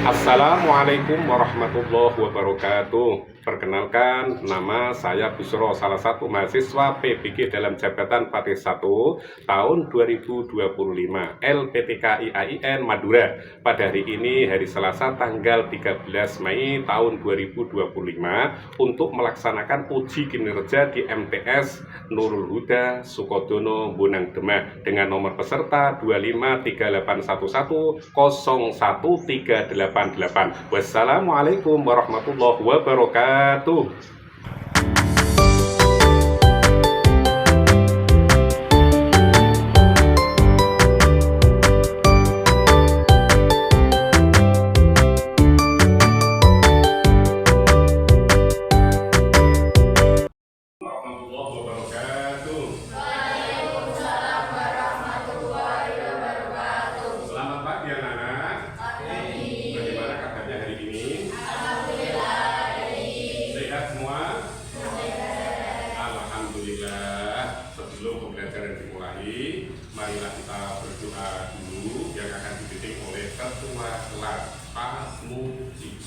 Assalamualaikum warahmatullahi wabarakatuh. Perkenalkan, nama saya Busro, salah satu mahasiswa PBG dalam jabatan Fatih 1 tahun 2025 LPTK IAIN Madura. Pada hari ini, hari Selasa tanggal 13 Mei tahun 2025 untuk melaksanakan uji kinerja di MTS Nurul Huda Sukodono Bonang Demak dengan nomor peserta 25381013888. Wassalamualaikum warahmatullahi wabarakatuh. Selamat pagi anak-anak. Bagaimana kabarnya hari ini? Sehat semua? Alhamdulillah. Sebelum pembelajaran dimulai, marilah kita berdoa dulu yang akan dipimpin oleh ketua kelas Pak Muji.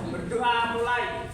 Berdoa mulai.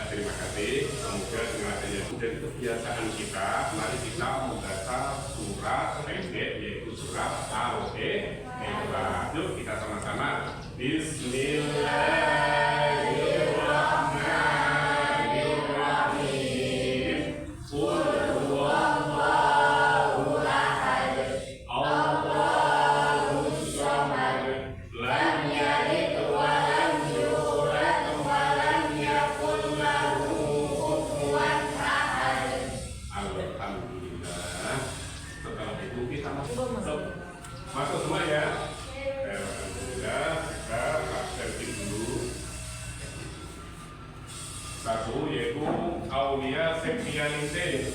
Terima kasih. Semoga dengan adanya dari kebiasaan kita, mari kita membaca surat pendek yaitu surat Al-Ikhlas. Yuk kita sama-sama. Bismillahirrahmanirrahim. Qul huwallahu ahad, Allahus samad, lam yalid wa lam yulad wa lam yakul lahu kufuwan ahad. Alhamdulillah. Setelah itu kita masuk semua ya. Alhamdulillah, kita absensi dulu. Satu yaitu Aulia Septianisin,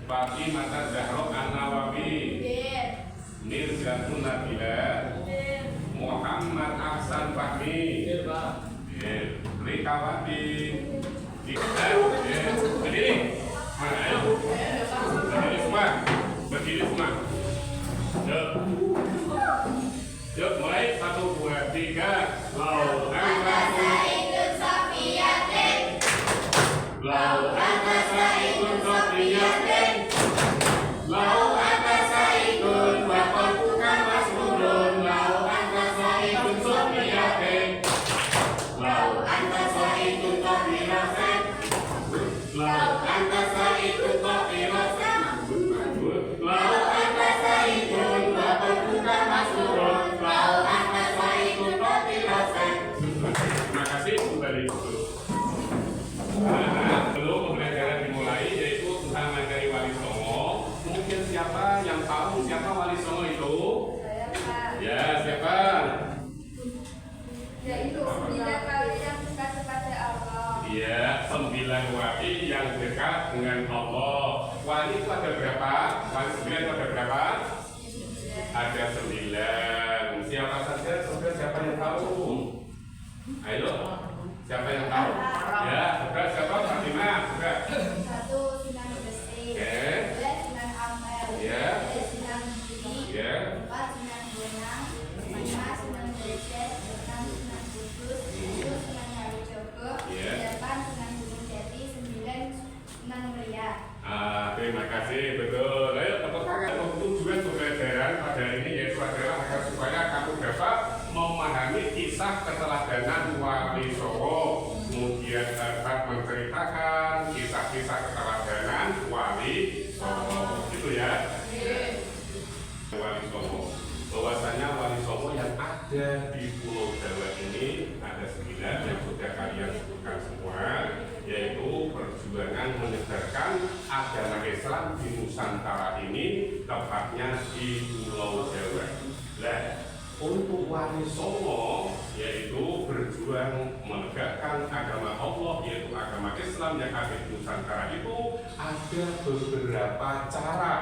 Fatimah Zahra An-Nawawi, Mirzatun Nabila, Muhammad Ahsan Fahmi, Rikawati. Berdiri. Mana ayo? Berdiri semua. Berdiri semua. Yuk mulai 1, 2, 3. Lau anta sa'idun safiyatin, lau anta sa'idun safiyatin, lau anta sa'idun wa qalbuka masrurun, lau anta sa'idun safiyatin, lau anta sa'idun safiyatin, lau anta sa'idun safiyatin, lau anta sa'idun wa qalbuka masrurun. Terima kasih, kembali dulu. Belum pembelajaran dimulai, yaitu tentang materi Wali Songo. Mungkin siapa yang tahu siapa Wali Songo itu? Ya, siapa? Yaitu 9 wali yang dekat kepada Allah. Iya, 9 wali yang dekat dengan Allah. Wali itu ada berapa? Wali 9 itu ada berapa? Ada 9. Siapa saja? Saudara siapa yang tahu? Ayo, siapa yang tahu? Ya, saudara siapa? Fatimah, saudara. 1 Sunan Gresik, 2 Sunan Ampel, Ya. 3 Sunan Giri, Ya. 4 Sunan Bonang, 5 Sunan Derajat, 6 Sunan Kudus, 7 Sunan Kalijogo, Ya. 8 Sunan Gunung Jati, 9 Sunan Muria. Terima kasih, betul. Ayo tepuk tangan. Tujuan pembelajaran pada hari ini yaitu adalah agar supaya kamu dapat memahami kisah keteladanan Wali Songo, kemudian dapat menceritakan kisah-kisah keteladanan Wali Songo, gitu ya. Wali Songo, bahwasanya Wali Songo yang ada di Pulau Jawa ini ada 9 yang sudah kalian sebutkan semua, yaitu perjuangan menegakkan agama Islam di Nusantara ini, tepatnya di Pulau Jawa. Nah, untuk Wali Songo, yaitu berjuang menegakkan agama Allah, yaitu agama Islam yang ada di Nusantara itu ada beberapa cara.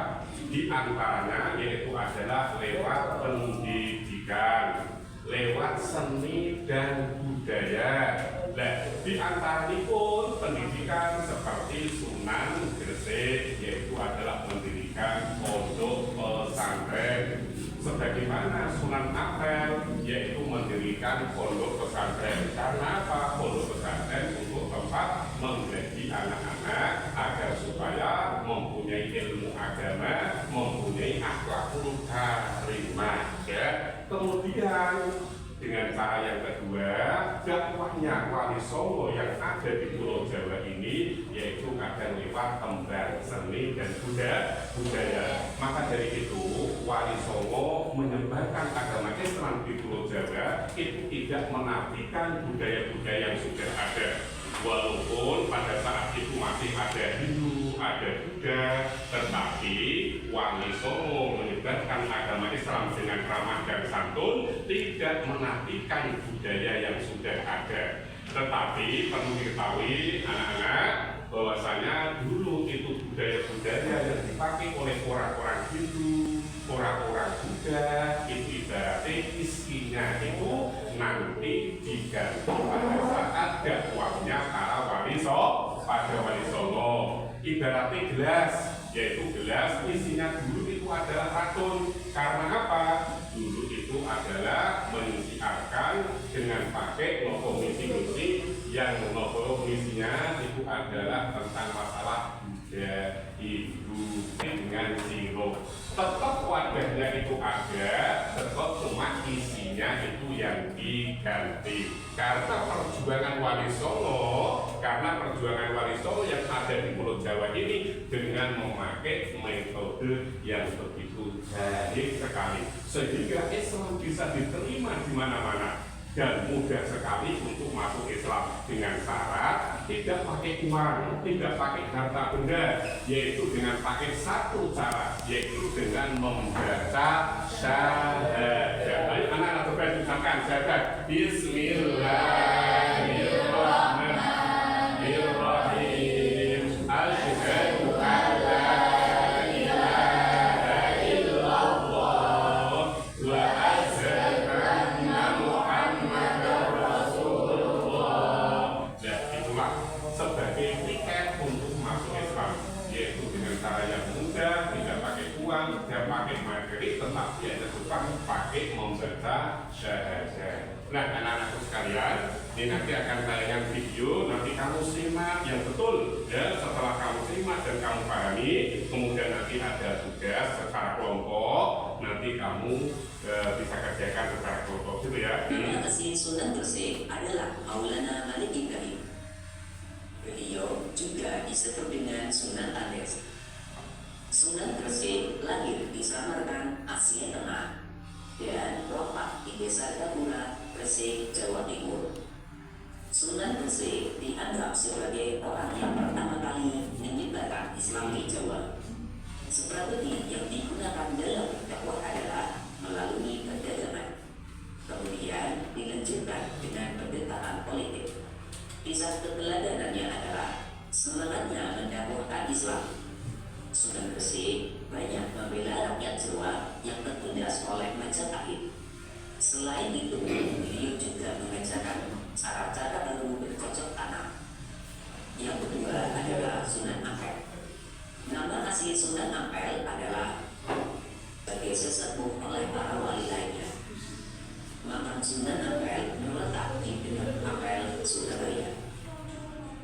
Di antaranya yaitu adalah lewat pendidikan, lewat seni dan budaya. Nah, di antara pun pendidikan seperti Sunan Gresik, yaitu adalah pendidikan pondok pesantren. Sebagaimana Sunan Ampel, yaitu mendirikan pondok pesantren. Karena apa? Pondok pesantren untuk tempat menjadi anak-anak agar supaya mempunyai ilmu agama, mempunyai akhlakul karimah. Ya. Kemudian dengan cara yang kedua, dakwahnya Wali Songo yang ada di Pulau Jawa ini yaitu akan lewat tembang seni dan budaya. Maka dari itu Wali Songo menyebarkan agama Islam di Pulau Jawa itu tidak menafikan budaya-budaya yang sudah ada. Walaupun pada saat itu masih ada Hindu, ada Buddha, tetapi Wali Songo menyebarkan agama Islam dengan ramah dan santun, tidak menafikan budaya yang sudah ada. Tetapi perlu diketahui anak-anak bahwasanya dulu itu budaya-budaya yang dipakai oleh orang-orang Hindu, orang-orang Buddha itu ibaratnya isinya itu nanti diganti pada saat dakwahnya para Wali Songo. Ibaratnya gelas, yaitu gelas isinya dulu itu adalah racun. Karena apa? Dulu itu adalah menyiarkan dengan pakai logo misi-misi yang logo misinya itu adalah tentang masalah Buddha, Hindu dengan sirup. Tetap wadahnya itu ada, tetap cuma isinya itu yang diganti. Karena perjuangan Wali Songo yang ada di Pulau Jawa ini dengan memakai metode yang begitu jahil sekali, sehingga Islam bisa diterima di mana-mana dan mudah sekali untuk masuk Islam dengan syarat tidak pakai uang, tidak pakai harta benda, yaitu dengan pakai satu cara, yaitu dengan membaca syahadat. Ayo anak-anak berbaik ucapkan syahadat. Bismillahirrahmanirrahim. Asyhadu an la ilaha illallah wa asyhadu anna Muhammadar Rasulullah. Nah, itulah sebagai tiket untuk masuk Islam, yaitu dengan cara yang mudah, tidak pakai uang, tidak pakai materi, tetapi hanya cuma pakai membaca syahadat. Nah, anak-anakku sekalian, ini nanti akan tayangan video, nanti kamu simak yang betul ya. Setelah kamu simak dan kamu pahami, kemudian nanti ada tugas secara kelompok, nanti kamu bisa kerjakan secara kelompok gitu ya. Nama asli Sunan Gresik adalah Maulana Malik Ibrahim. Beliau juga disebut dengan Sunan Ades. Sunan Gresik lahir di Samarkand, Asia Tengah, dan wafat di Desa Gapura, Gresik, Jawa Timur. Sunan Gresik dianggap sebagai orang yang pertama kali menyebarkan Islam di Jawa. Strategi yang digunakan dalam dakwah adalah melalui perdagangan, kemudian dilanjutkan dengan pendataan politik. Kisah keteladanannya adalah semangatnya mendakwahkan Islam. Sunan Gresik banyak membela rakyat Jawa yang tertindas oleh Majapahit. Selain itu, beliau juga mengajarkan cara-cara baru bercocok tanam. Yang kedua adalah Sunan Ampel. Nama asli Sunan Ampel adalah sebagai sesepuh oleh para wali lainnya. Makam Sunan Ampel terletak di Gunung Ampel, Surabaya.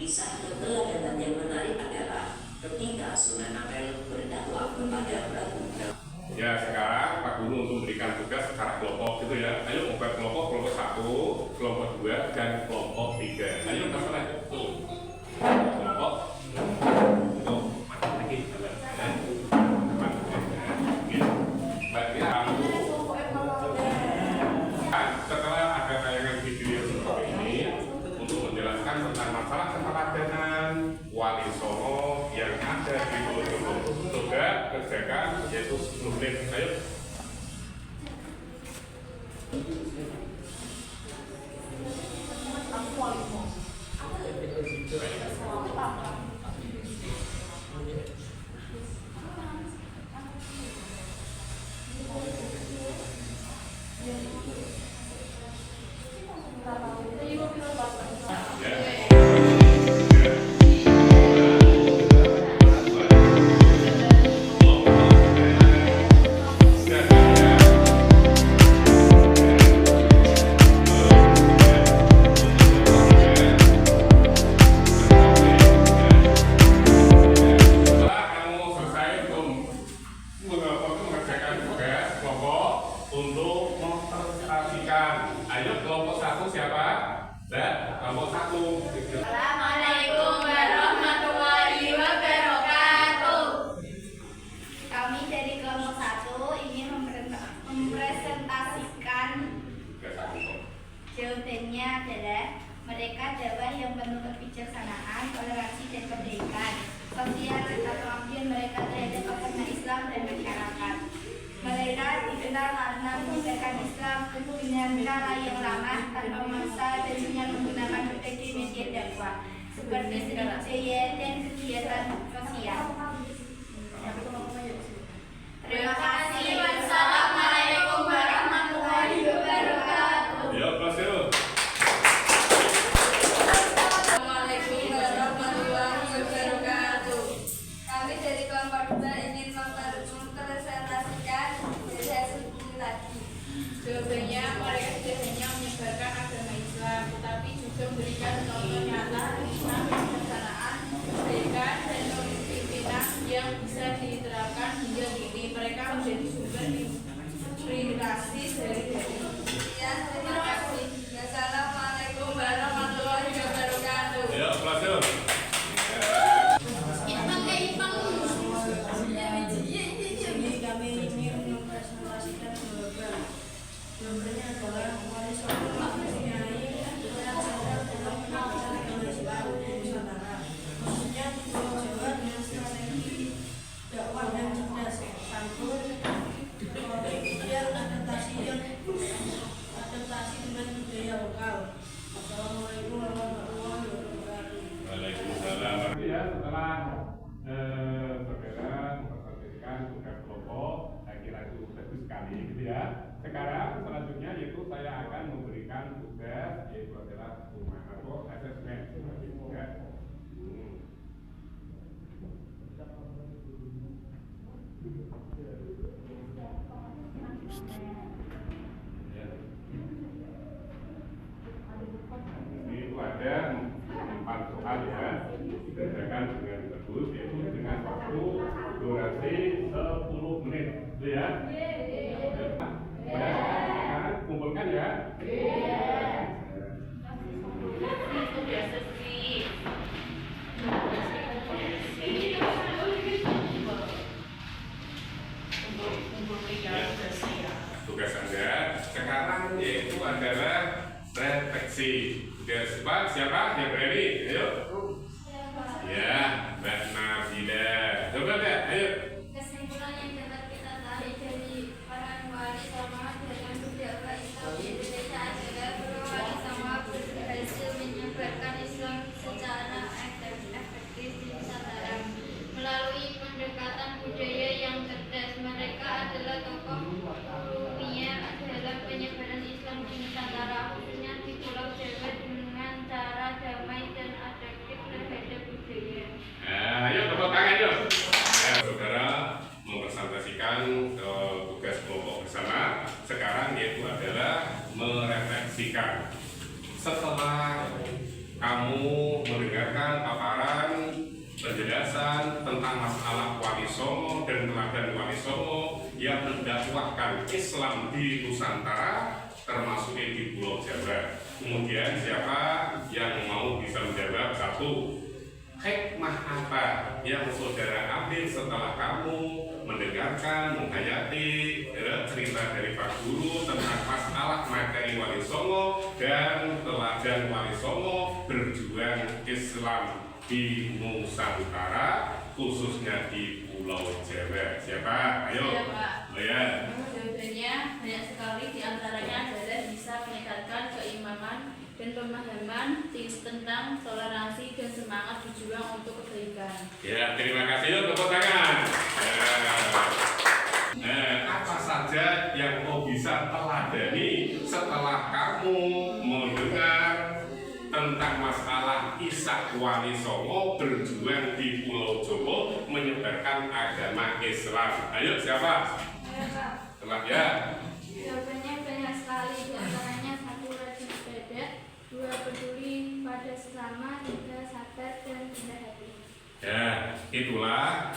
Kisah keteladanan yang menarik adalah ketika Sunan Ampel berdakwah kepada Prabu. Ya, sekarang Pak Guru untuk memberikan tugas secara kelompok gitu ya. Ayo membuat kelompok 1, kelompok 2, dan kelompok 3. Ayo masalah tuh. Kelompok tuh mana lagi? Berarti kamu setelah ada tayangan video yang seperti ini untuk menjelaskan tentang masalah keteladanan Wali Songo yang ada di Pulau Jawa. Coba kerjakan yaitu 10 menit. Ayo. Setelah kamu selesai mengerjakan tugas kelompok untuk mempresentasikan. Ayo kelompok 1 siapa? Dan kelompok 1. Assalamualaikum warahmatullahi wabarakatuh. Kami dari kelompok 1 ingin mempresentasikan jawabannya adalah mereka adalah yang penuh kebijaksanaan, toleransi dan kebaikan sosial dan pengabdian mereka terhadap agama Islam dan masyarakat. Mereka dikenal karena menyebarkan Islam dengan cara yang ramah, tanpa memaksa dan dengan menggunakan berbagai media dakwah seperti Sriwijaya dan kegiatan sosial. Terima kasih. Wassalamualaikum warahmatullahi wabarakatuh. Yuk, kelas yuk. Assalamualaikum warahmatullahi wabarakatuh. Kami dari kelompok 2 ingin mempresentasikan dari hasil ini tadi. Jawabannya, mereka tidak hanya menyebarkan agama Islam, tetapi juga memberikan contoh nyata tentang kebijaksanaan, kebaikan, dan kepemimpinan yang bisa diterapkan hingga kini. Mereka menjadi sumber inspirasi dari diri. Sekian, terima kasih. Wassalamualaikum warahmatullahi wabarakatuh. Yuk, kelas yuk. Kami ingin mempresentasikan jawabannya adalah wali songo Kiai yang sadar dalam pendidikan agama Islam di Nusantara, khususnya di Pulau Jawa dengan strategi dakwah yang cerdas, santun, kemudian adaptasi dengan budaya lokal. Assalamualaikum warahmatullahi wabarakatuh. Waalaikumsalam. Ya, setelah saudara mempresentasikan tugas kelompok, saya kira itu bagus sekali gitu ya. Sekarang selanjutnya yaitu saya akan memberikan tugas yaitu adalah rumah atau asesmen ya. Itu ada 4 soal ya, dikerjakan dengan bagus, yaitu dengan waktu durasi 10 menit, itu ya. Sekarang kumpulkan ya. Tugas Anda sekarang yaitu adalah refleksi. Siapa yang berani? Ayo. Ya, Mbak Nabila. Coba Mbak, ayo. Kesimpulan yang dapat kita tarik dari para wali songo dalam berdakwah Islam di Indonesia adalah para wali songo berhasil menyebarkan Islam secara efektif di Nusantara melalui pendekatan budaya yang cerdas. Mereka adalah tokoh dunia dalam penyebaran Islam di Nusantara, khususnya di Pulau Jawa dengan cara damai dan adaptif terhadap budaya. Ayo tepuk tangan yuk. Saudara mempresentasikan tugas kelompok bersama. Sekarang yaitu adalah merefleksikan. Setelah kamu mendengarkan paparan penjelasan tentang masalah Wali Songo dan teladan Wali Songo yang mendakwahkan Islam di Nusantara, termasuk di Pulau Jawa. Kemudian siapa yang mau bisa menjawab? 1. Hikmah apa yang saudara ambil setelah kamu mendengarkan, menghayati cerita dari Pak Guru tentang masalah materi Wali Songo dan teladan Wali Songo berjuang Islam di Nusantara, khususnya di Pulau Jawa. Siapa? Ayo. Iya, Pak. Oh ya. Jawabannya banyak sekali, diantaranya adalah pemahaman tentang toleransi dan semangat berjuang untuk kebaikan. Ya, terima kasih. Tepuk tangan. Apa saja yang kau bisa teladani setelah kamu mendengar tentang masalah Ishak Wali Songo berjuang di Pulau Jawa menyebarkan agama Islam? Ayo, siapa? Telah ya. Jawabannya banyak sekali, diantaranya 1 rajin sepeda, 2 peduli pada sesama, 3 sabar dan rendah hati. Ya, itulah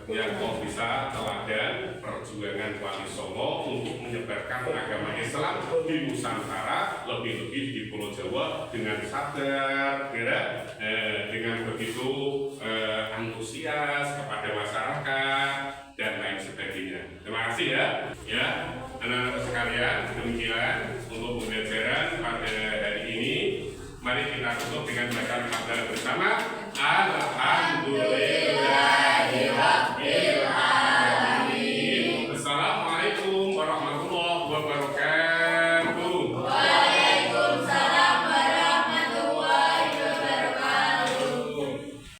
yang kau bisa teladan perjuangan Wali Songo untuk menyebarkan agama Islam di Nusantara, lebih-lebih di Pulau Jawa dengan sadar, ya, dengan begitu antusias kepada masyarakat dan lain sebagainya. Terima kasih ya, anak-anak sekalian. Demikian untuk pembelajaran pada hari ini. Mari kita tutup dengan bacaan hamdalah bersama. Alhamdulillah.